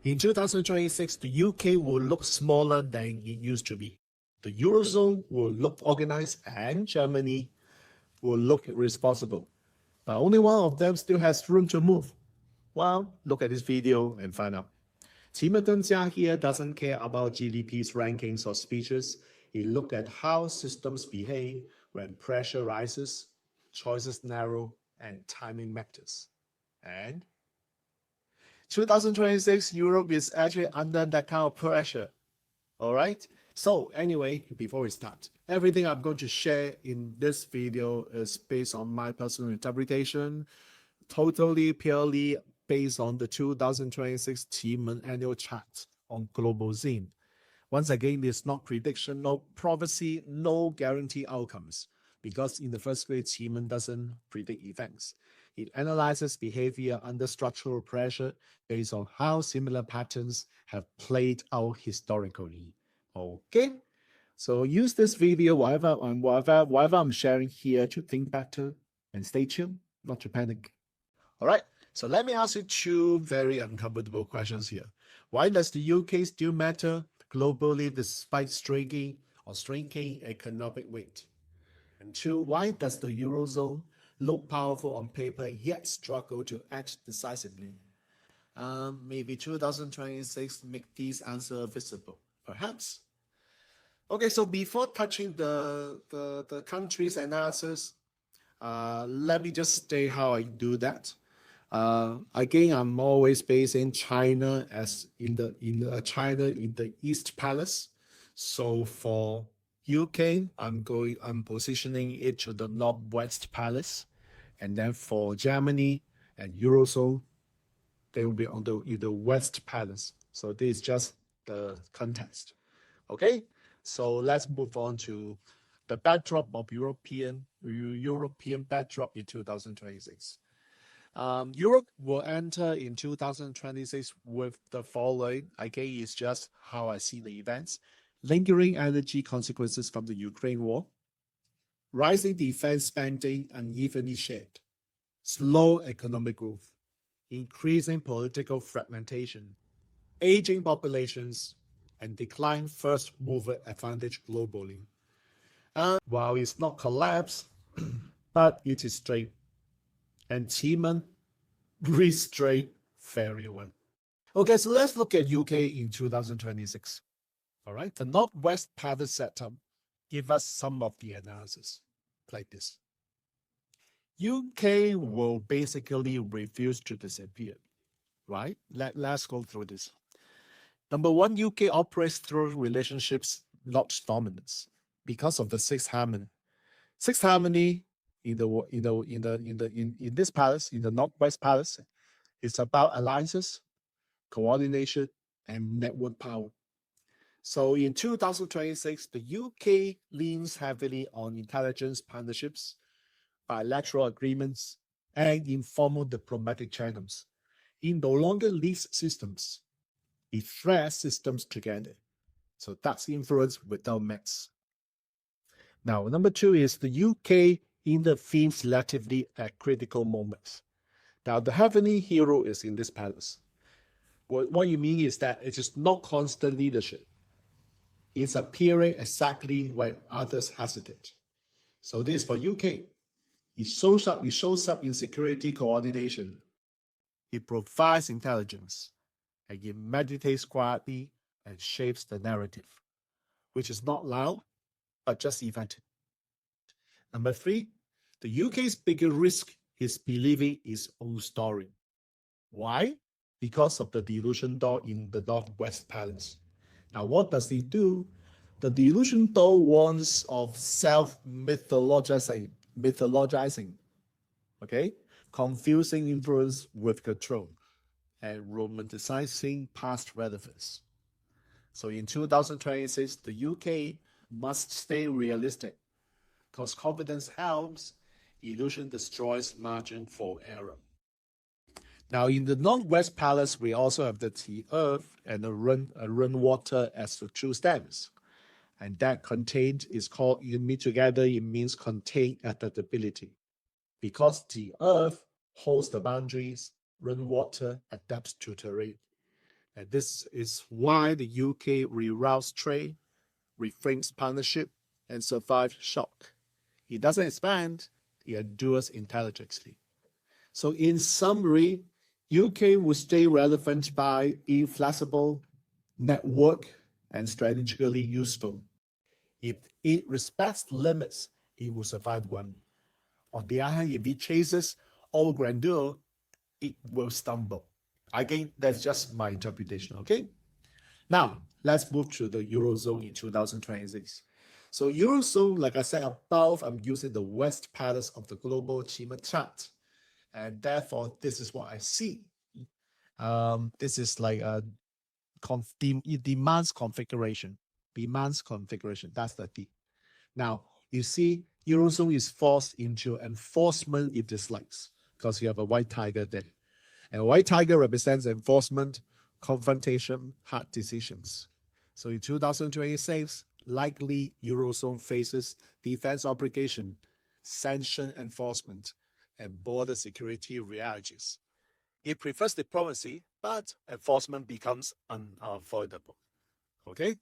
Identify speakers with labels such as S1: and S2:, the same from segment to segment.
S1: In 2026, the UK will look smaller than it used to be. The Eurozone will look organized and Germany will look responsible. But only one of them still has room to move. Well, look at this video and find out. Jia here doesn't care about GDP's rankings or speeches. He looked at how systems behave when pressure rises, choices narrow, and timing matters. And 2026, Europe is actually under that kind of pressure. All right. So anyway, before we start, everything I'm going to share in this video is based on my personal interpretation, totally purely based on the 2026 Timan annual chart on Global Zine. Once again, it's not prediction, no prophecy, no guarantee outcomes, because in the first place, Timan doesn't predict events. It analyzes behavior under structural pressure based on how similar patterns have played out historically. Okay, so use this video, whatever I'm sharing here, to think better and stay tuned, not to panic. All right, so let me ask you two very uncomfortable questions here. Why does the UK still matter globally despite shrinking economic weight? And two, why does the Eurozone look powerful on paper yet struggle to act decisively? Maybe 2026 make these answers visible, perhaps. Okay, so before touching the country's analysis, let me just state how I do that. Again, I'm always based in China, as in the East Palace. So for UK, I'm positioning it to the Northwest Palace, and then for Germany and Eurozone, they will be on the West Palace. So this is just the context. Okay, so let's move on to the backdrop of European backdrop in 2026. Europe will enter in 2026 with the following. Again, it's just how I see the events. Lingering energy consequences from the Ukraine war, rising defense spending unevenly shared, slow economic growth, increasing political fragmentation, aging populations, and decline first mover advantage globally. While it's not collapse, but it is straight. And Timan restrained very well. Okay, so let's look at UK in 2026. All right, the Northwest Palace setup give us some of the analysis like this. UK will basically refuse to disappear, right? Let's go through this. Number one, UK operates through relationships, not dominance, because of the Sixth Harmony. Sixth Harmony in this palace, in the Northwest Palace, it's about alliances, coordination, and network power. So in 2026, the UK leans heavily on intelligence partnerships, bilateral agreements, and informal diplomatic channels. It no longer leads systems. It threads systems together. So that's influence without mix. Now, number two is the UK intervenes selectively at critical moments. Now, the heavenly hero is in this palace. What you mean is that it is not constant leadership. It's appearing exactly when others hesitate. So this is for UK. It shows up in security coordination. It provides intelligence, and it meditates quietly and shapes the narrative, which is not loud, but just effective. Number three, the UK's bigger risk is believing its own story. Why? Because of the delusion door in the Northwest Palace. Now, what does it do? The delusion door warns of self-mythologizing, okay? Confusing influence with control, and romanticizing past relevance. So in 2026, the UK must stay realistic, because confidence helps, illusion destroys margin for error. Now, in the Northwest Palace, we also have the tea earth and the run water as the two stems. And that contained is called, you meet together, it means contained adaptability. Because the earth holds the boundaries, run water adapts to terrain. And this is why the UK reroutes trade, reframes partnership, and survives shock. It doesn't expand, it endures intelligently. So in summary, UK will stay relevant by inflexible, network, and strategically useful. If it respects limits, it will survive one. On the other hand, if it chases all grandeur, it will stumble. Again, that's just my interpretation, okay? Now, let's move to the Eurozone in 2026. So Eurozone, like I said above, I'm using the West Palace of the global achievement chart. And therefore, this is what I see. This is like a it demands configuration. Demands configuration. That's the D. Now, you see, Eurozone is forced into enforcement it dislikes because you have a white tiger there. And a white tiger represents enforcement, confrontation, hard decisions. So in 2026, likely Eurozone faces defense obligation, sanction enforcement, and border security realities. It prefers diplomacy, but enforcement becomes unavoidable. Okay?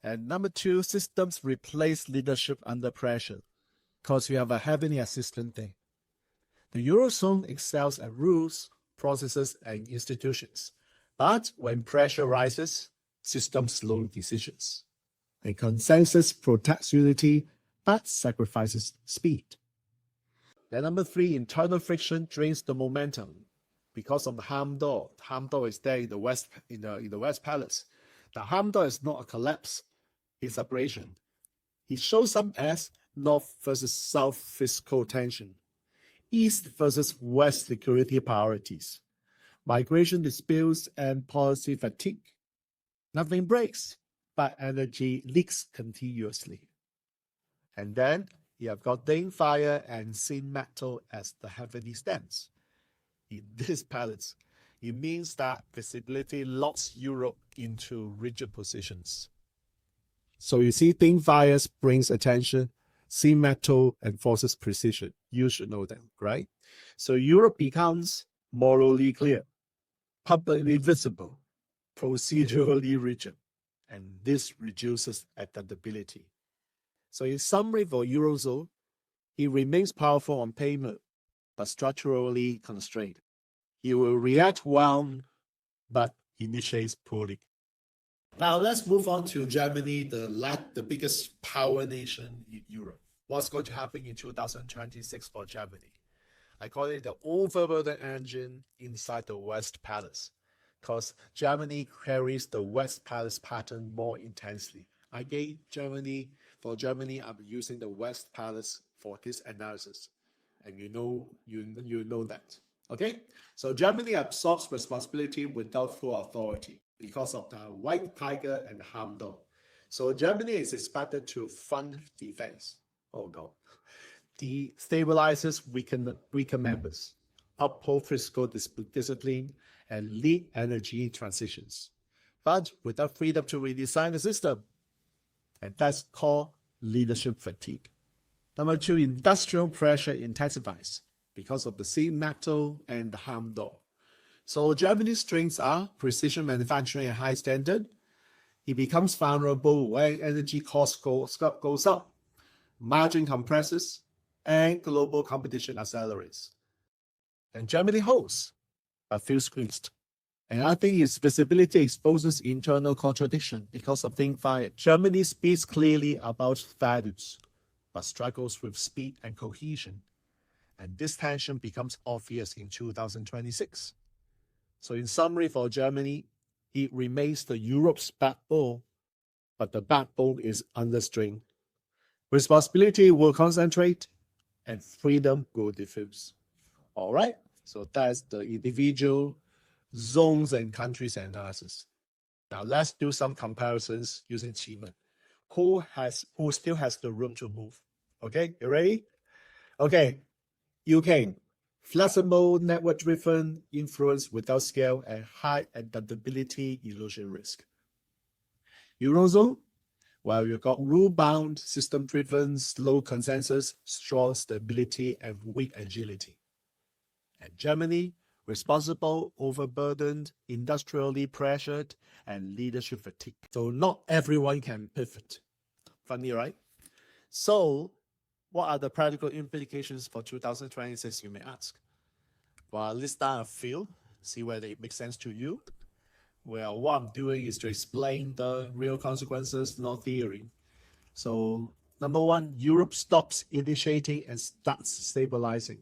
S1: And number two, systems replace leadership under pressure because you have a heavenly assistant there. The Eurozone excels at rules, processes, and institutions. But when pressure rises, systems slow decisions. A consensus protects unity, but sacrifices speed. Then number three, internal friction drains the momentum because of the harm door. The harm door is there in the West Palace. The harm door is not a collapse, it's abrasion. It shows up as North versus South fiscal tension, East versus West security priorities, migration disputes, and policy fatigue. Nothing breaks, but energy leaks continuously. And then you have got Dane fire and sin metal as the heavenly stance. In this palace, it means that visibility locks Europe into rigid positions. So you see, Dane fire brings attention, sin metal enforces precision. You should know them, right? So Europe becomes morally clear, publicly visible, procedurally rigid, and this reduces adaptability. So in summary for Eurozone, it remains powerful on paper, but structurally constrained. It will react well, but initiates poorly. Now let's move on to Germany, the biggest power nation in Europe. What's going to happen in 2026 for Germany? I call it the overburden engine inside the West Palace, because Germany carries the West Palace pattern more intensely. For Germany, I'm using the West Palace for this analysis, and you know that. Okay, so Germany absorbs responsibility without full authority because of the white tiger and the harm dog. So Germany is expected to fund defense. Oh no. Destabilizes weaker members, uphold fiscal discipline, and lead energy transitions, but without freedom to redesign the system. And that's called leadership fatigue. Number two, industrial pressure intensifies because of the sin metal and the harm door. So Germany's strengths are precision manufacturing and high standard. It becomes vulnerable when energy costs goes up, margin compresses, and global competition accelerates. And Germany holds, but feels squeezed. And I think its visibility exposes internal contradiction because of Think Fire. Germany speaks clearly about values, but struggles with speed and cohesion. And this tension becomes obvious in 2026. So in summary for Germany, it remains the Europe's backbone, but the backbone is under strain. Responsibility will concentrate and freedom will diffuse. All right, so that's the individual zones and countries analysis. Now let's do some comparisons using Qima. Who still has the room to move? Okay, you ready? Okay, UK. Flexible, network-driven, influence without scale, and high adaptability illusion risk. Eurozone, well, you've got rule-bound, system-driven, slow consensus, strong stability, and weak agility. And Germany, responsible, overburdened, industrially pressured, and leadership fatigue. So not everyone can pivot. Funny, right? So what are the practical implications for 2026, you may ask? Well, I'll list down a few, see whether it makes sense to you. Well, what I'm doing is to explain the real consequences, not theory. So, number one, Europe stops initiating and starts stabilizing.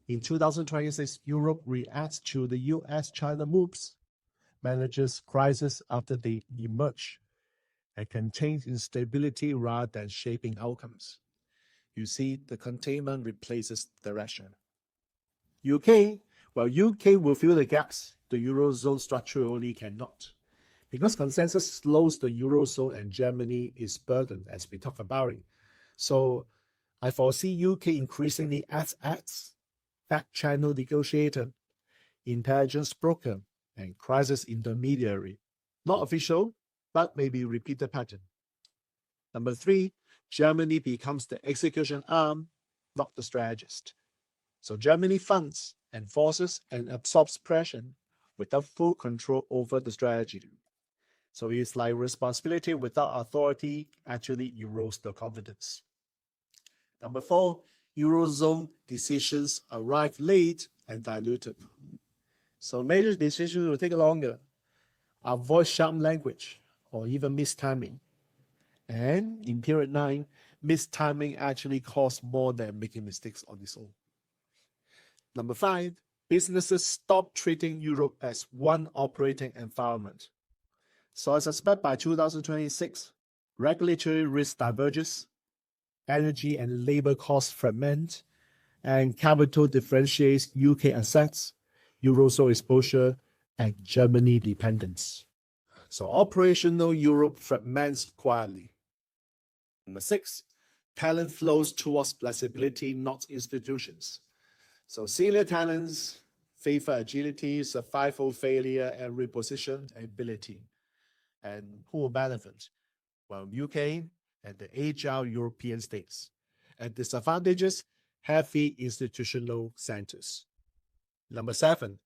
S1: In 2026, Europe reacts to the US-China moves, manages crisis after they emerge, and contains instability rather than shaping outcomes. You see, the containment replaces direction. UK, well, UK will fill the gaps the Eurozone structurally cannot. Because consensus slows the Eurozone and Germany is burdened, as we talk about it. So I foresee UK increasingly acts as back channel negotiator, intelligence broker, and crisis intermediary. Not official, but maybe repeated pattern. Number three, Germany becomes the execution arm, not the strategist. So Germany funds, enforces, and absorbs pressure without full control over the strategy. So it's like responsibility without authority actually erodes the confidence. Number four, Eurozone decisions arrive late and diluted. So major decisions will take longer, avoid sharp language, or even mistiming. And in period 9, mistiming actually costs more than making mistakes on its own. Number 5, businesses stop treating Europe as one operating environment. So I suspect by 2026, regulatory risk diverges, energy and labor costs fragment, and capital differentiates UK assets, Eurozone exposure, and Germany dependence. So operational Europe fragments quietly. Number 6, talent flows towards flexibility, not institutions. So senior talents favor agility, survival failure, and reposition ability. And who will benefit? Well, UK and the agile European states. And disadvantages, heavy institutional centers. Number 7,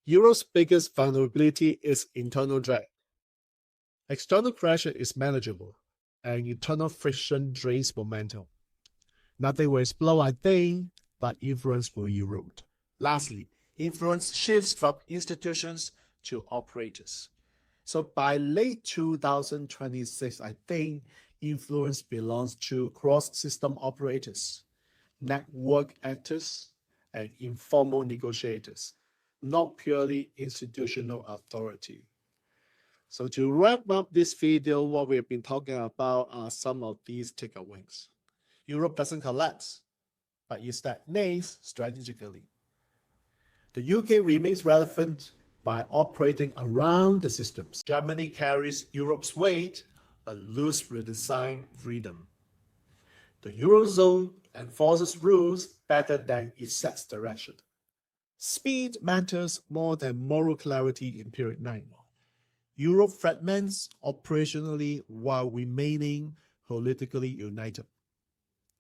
S1: Euro's biggest vulnerability is internal drag. External pressure is manageable, and internal friction drains momentum. Nothing will explode, I think, but influence will erode. Lastly, influence shifts from institutions to operators. So by late 2026, I think influence belongs to cross-system operators, network actors, and informal negotiators, not purely institutional authority. So to wrap up this video, what we've been talking about are some of these takeaways. Europe doesn't collapse, but it stagnates strategically. The UK remains relevant by operating around the systems. Germany carries Europe's weight, but loses redesign freedom. The Eurozone enforces rules better than it sets direction. Speed matters more than moral clarity in period 9. Europe fragments operationally while remaining politically united.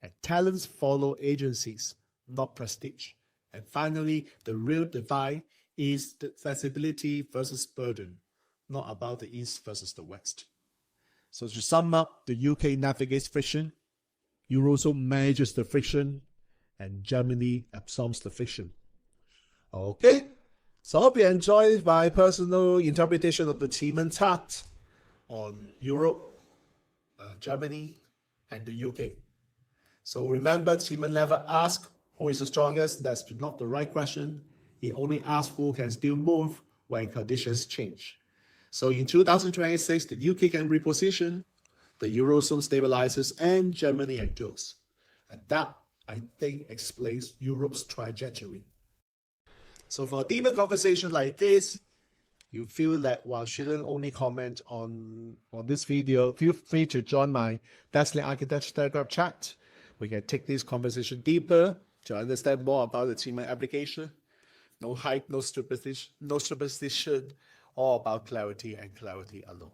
S1: And talents follow agencies, not prestige. And finally, the real divide is the flexibility versus burden, not about the East versus the West. So to sum up, the UK navigates friction, Eurozone manages the friction, and Germany absorbs the friction. Okay, so I hope you enjoyed my personal interpretation of the Tiemann chart on Europe, Germany, and the UK. So remember, Tiemann never asks who is the strongest. That's not the right question. He only asks who can still move when conditions change. So in 2026, the UK can reposition, the Eurozone stabilizes, and Germany endures. And that, I think, explains Europe's trajectory. So for a deeper conversation like this, you feel that while shouldn't only comment on this video, feel free to join my Decisively Architecture Telegram chat. We can take this conversation deeper to understand more about the Tiemann application. No hype, no superstition, all about clarity and clarity alone.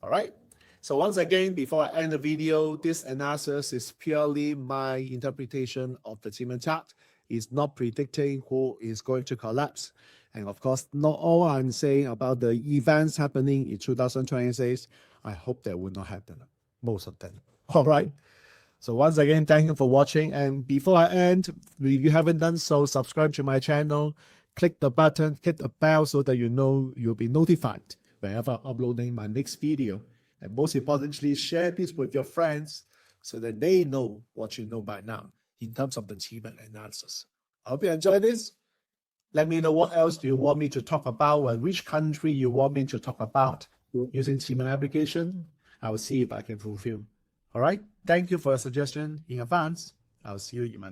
S1: All right. So once again, before I end the video, this analysis is purely my interpretation of the Tiemann chart. is not predicting who is going to collapse. And of course, not all I'm saying about the events happening in 2026, I hope that will not happen, most of them. All right. So once again, thank you for watching. And before I end, if you haven't done so, subscribe to my channel, click the button, hit the bell so that you know you'll be notified whenever I'm uploading my next video. And most importantly, share this with your friends so that they know what you know by now in terms of the achievement analysis. I hope you enjoyed this. Let me know what else do you want me to talk about and which country you want me to talk about using achievement application. I will see if I can fulfill. All right. Thank you for your suggestion in advance. I'll see you in my next